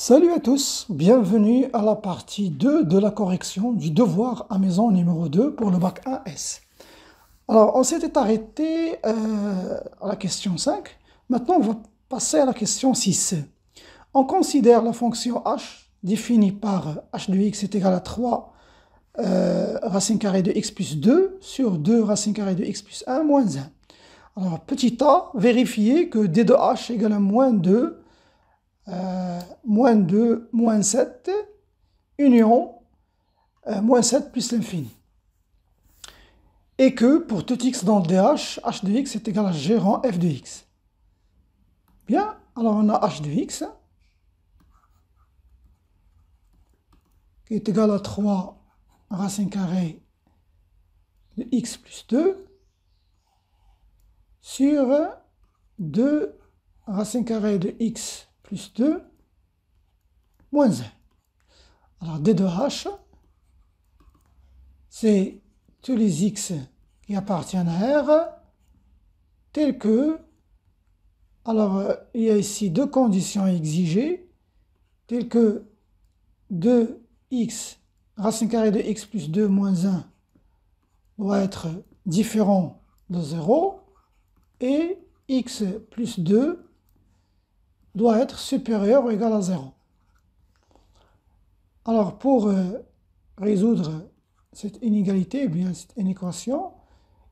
Salut à tous, bienvenue à la partie 2 de la correction du devoir à maison numéro 2 pour le bac 1S. Alors, on s'était arrêté à la question 5. Maintenant, on va passer à la question 6. On considère la fonction h définie par h de x est égal à 3 racine carrée de x plus 2 sur 2 racine carrée de x plus 1 moins 1. Alors, petit a, vérifier que d de h égale à moins 2, moins 7, union moins 7 plus l'infini. Et que pour tout x dans le dh, h de x est égal à g rang f de x. Bien, alors on a h de x qui est égal à 3 racine carrée de x plus 2 sur 2 racine carrée de x plus 2 moins 1. Alors d de h, c'est tous les x qui appartiennent à R, tels que, alors il y a ici deux conditions exigées, telles que 2x racine carrée de x plus 2 moins 1 doit être différent de 0, et x plus 2 doit être supérieur ou égal à 0. Alors pour résoudre cette inégalité, eh bien cette inéquation,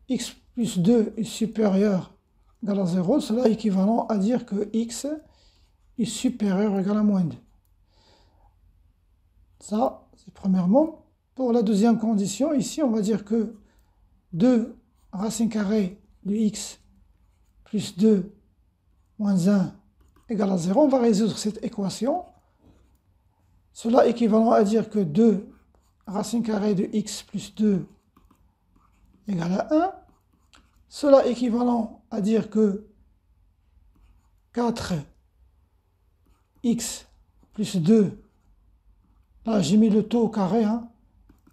x plus 2 est supérieur ou égal à 0, cela est équivalent à dire que x est supérieur ou égal à moins 2. Ça, c'est premièrement. Pour la deuxième condition, ici, on va dire que 2 racine carrée de x plus 2 moins 1 égale à 0. On va résoudre cette équation. Cela est équivalent à dire que 2 racine carrée de x plus 2 égale à 1. Cela est équivalent à dire que 4x plus 2, là j'ai mis le taux au carré,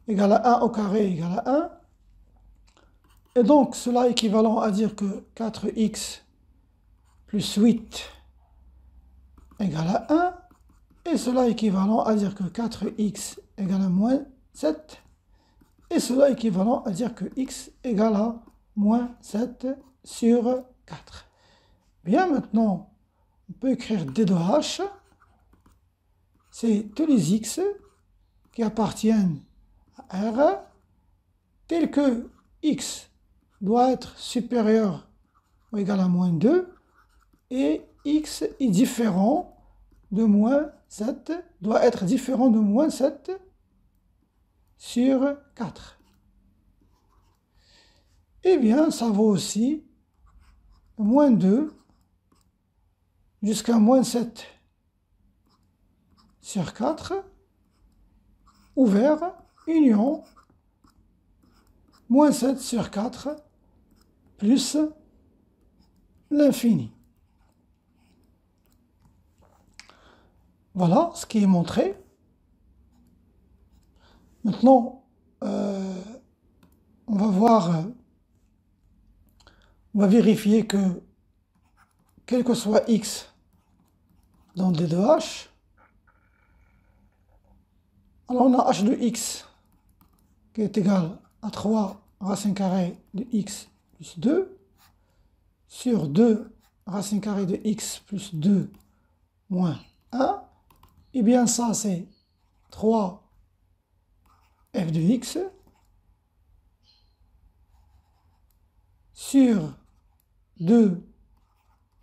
égale à 1 au carré égale à 1. Et donc cela est équivalent à dire que 4x plus 8 égale à 1. Et cela est équivalent à dire que 4x égale à moins 7. Et cela est équivalent à dire que x égale à moins 7 sur 4. Bien, maintenant, on peut écrire d de h. C'est tous les x qui appartiennent à R, tels que x doit être supérieur ou égal à moins 2, et x est différent de moins 7, doit être différent de moins 7 sur 4. Eh bien, ça vaut aussi moins 2 jusqu'à moins 7 sur 4, ouvert, union, moins 7 sur 4, plus l'infini. Voilà ce qui est montré. Maintenant, on va voir, on va vérifier que, quel que soit x dans d de h, alors on a h de x qui est égal à 3 racine carrée de x plus 2 sur 2 racine carrée de x plus 2 moins 1. Et bien ça c'est 3 f de x sur 2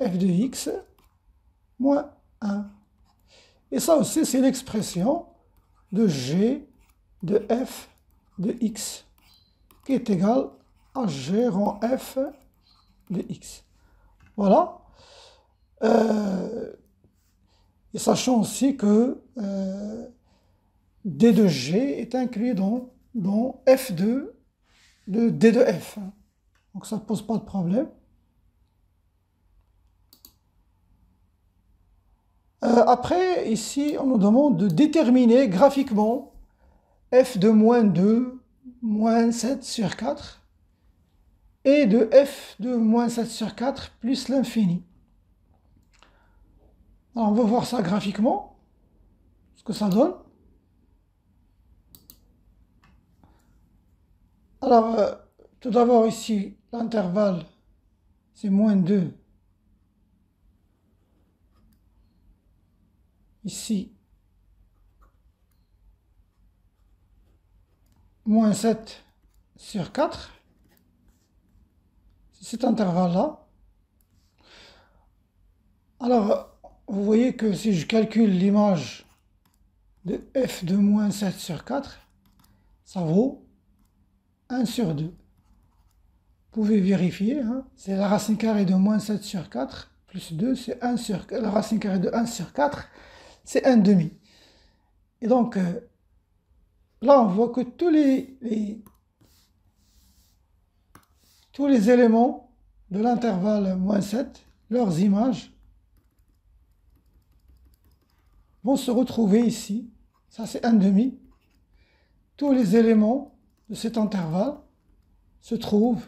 f de x moins 1. Et ça aussi c'est l'expression de g de f de x qui est égal à g rang f de x. Voilà. Et sachant aussi que d de g est inclus dans f2 de d de f. Donc ça ne pose pas de problème. Après, ici, on nous demande de déterminer graphiquement f de moins 2, moins 7 sur 4, et de f de moins 7 sur 4 plus l'infini. Alors, on va voir ça graphiquement. ce que ça donne. Alors, tout d'abord ici, l'intervalle, c'est moins 2. Ici, moins 7 sur 4. C'est cet intervalle-là. Alors, vous voyez que si je calcule l'image de f de moins 7 sur 4, ça vaut 1 sur 2. Vous pouvez vérifier, hein, c'est la racine carrée de moins 7 sur 4, plus 2, c'est 1 sur 4. La racine carrée de 1 sur 4, c'est 1 demi. Et donc, là, on voit que tous les éléments de l'intervalle moins 7, leurs images, vont se retrouver ici. Ça, c'est 1 demi. Tous les éléments de cet intervalle se trouvent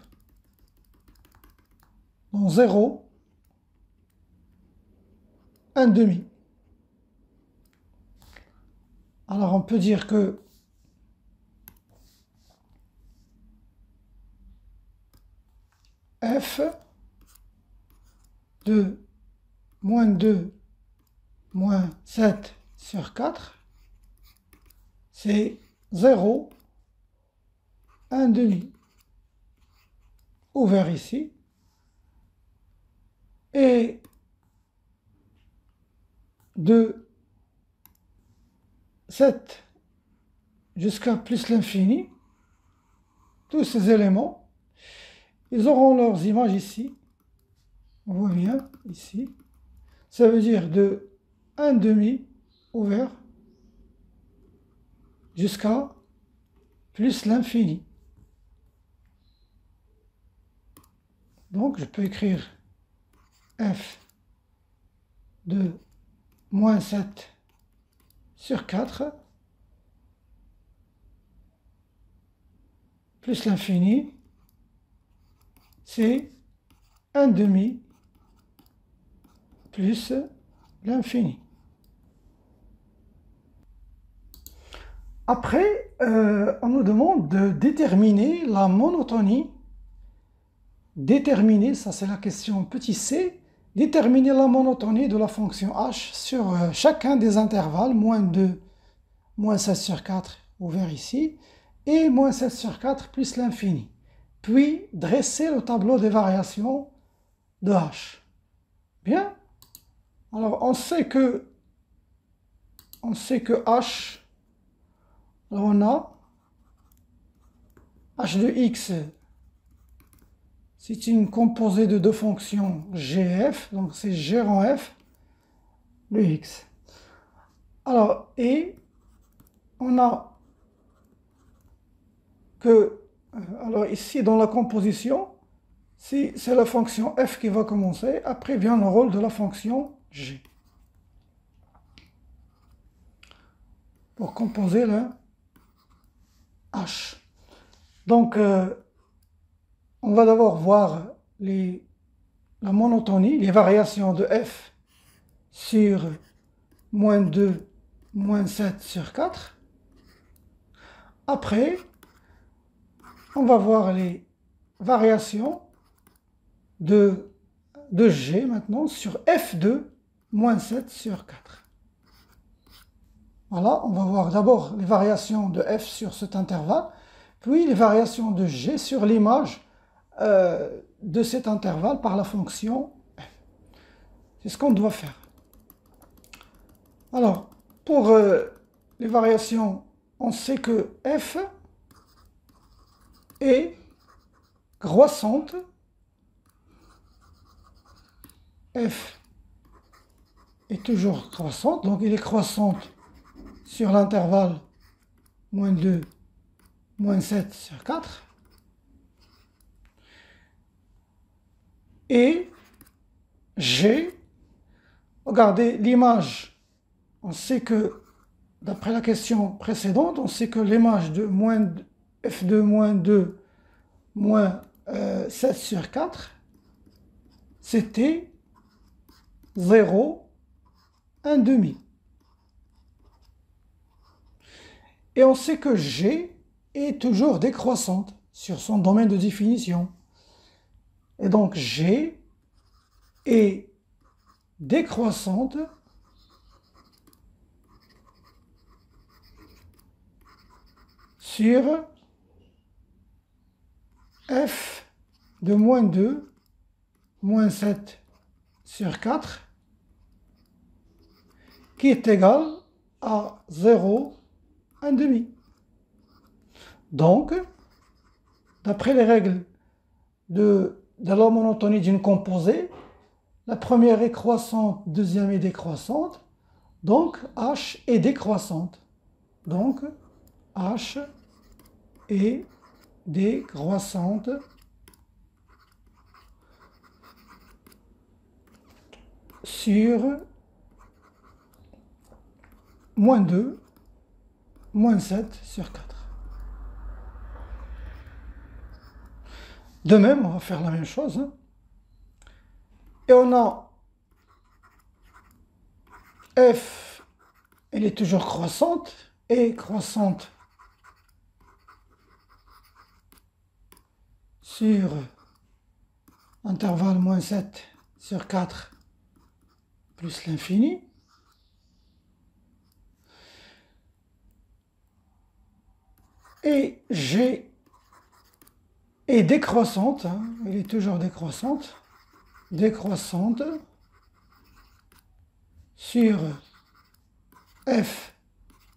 dans 0, 1 demi. Alors, on peut dire que f de moins 2 moins 7 sur 4, c'est 0, 1 demi, ouvert ici, et de 7 jusqu'à plus l'infini, tous ces éléments, ils auront leurs images ici, on voit bien ici, ça veut dire de 1 demi ouvert jusqu'à plus l'infini. Donc je peux écrire f de moins 7 sur 4 plus l'infini, c'est 1 demi plus l'infini. Après, on nous demande de déterminer la monotonie. Déterminer, ça c'est la question petit c, déterminer la monotonie de la fonction h sur chacun des intervalles, moins 2, moins 16 sur 4, ouvert ici, et moins 16 sur 4 plus l'infini. Puis, dresser le tableau des variations de h. Bien. Alors, on sait que h, alors on a h de x, c'est une composée de deux fonctions g et f, donc c'est g rang f de x. Alors, et on a que, alors ici dans la composition, c'est la fonction f qui va commencer, après vient le rôle de la fonction g. Pour composer le h. Donc, on va d'abord voir la monotonie, les variations de f sur moins 2, moins 7 sur 4. Après, on va voir les variations de g maintenant sur f2, moins 7 sur 4. Voilà, on va voir d'abord les variations de f sur cet intervalle, puis les variations de g sur l'image de cet intervalle par la fonction f. C'est ce qu'on doit faire. Alors, pour les variations, on sait que f est croissante. F est toujours croissante, donc il est croissante sur l'intervalle moins 2, moins 7 sur 4. Et G, regardez l'image, on sait que, d'après la question précédente, on sait que l'image de f2 moins 2 moins 7 sur 4, c'était 0, 1 demi. Et on sait que G est toujours décroissante sur son domaine de définition. Et donc G est décroissante sur f de moins 2, moins 7 sur 4, qui est égal à 0, 1 demi. Donc, d'après les règles de la monotonie d'une composée, la première est croissante, deuxième est décroissante, donc H est décroissante. Donc, H est décroissante sur moins 2, moins 7 sur 4. De même, on va faire la même chose. Et on a f, elle est toujours croissante, et croissante sur intervalle moins 7 sur 4 plus l'infini. Et G est décroissante, hein, elle est toujours décroissante, décroissante sur f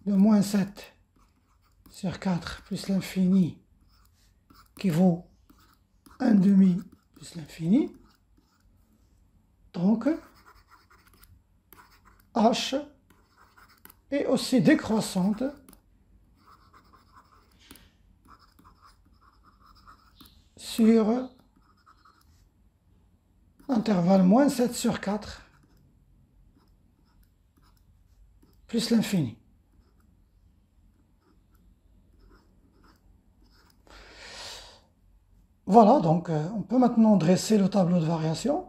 de moins 7 sur 4 plus l'infini qui vaut 1 demi plus l'infini. Donc, H est aussi décroissante sur intervalle moins 7 sur 4 plus l'infini. Voilà, donc on peut maintenant dresser le tableau de variation.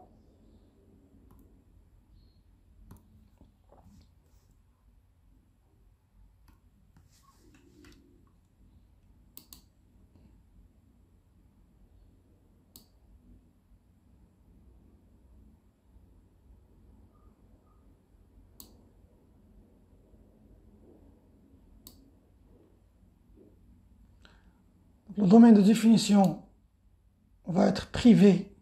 Le domaine de définition va être privé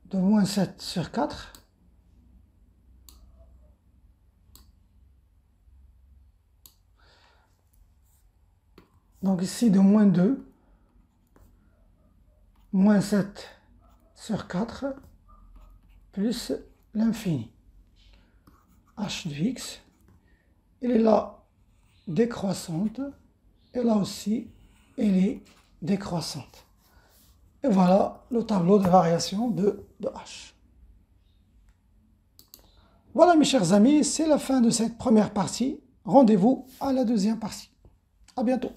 de moins 7 sur 4. Donc ici de moins 2, moins 7 sur 4, plus l'infini. H de x, elle est là décroissante, et là aussi, elle est décroissante. Et voilà le tableau de variation de H. Voilà mes chers amis, c'est la fin de cette première partie. Rendez-vous à la deuxième partie. À bientôt.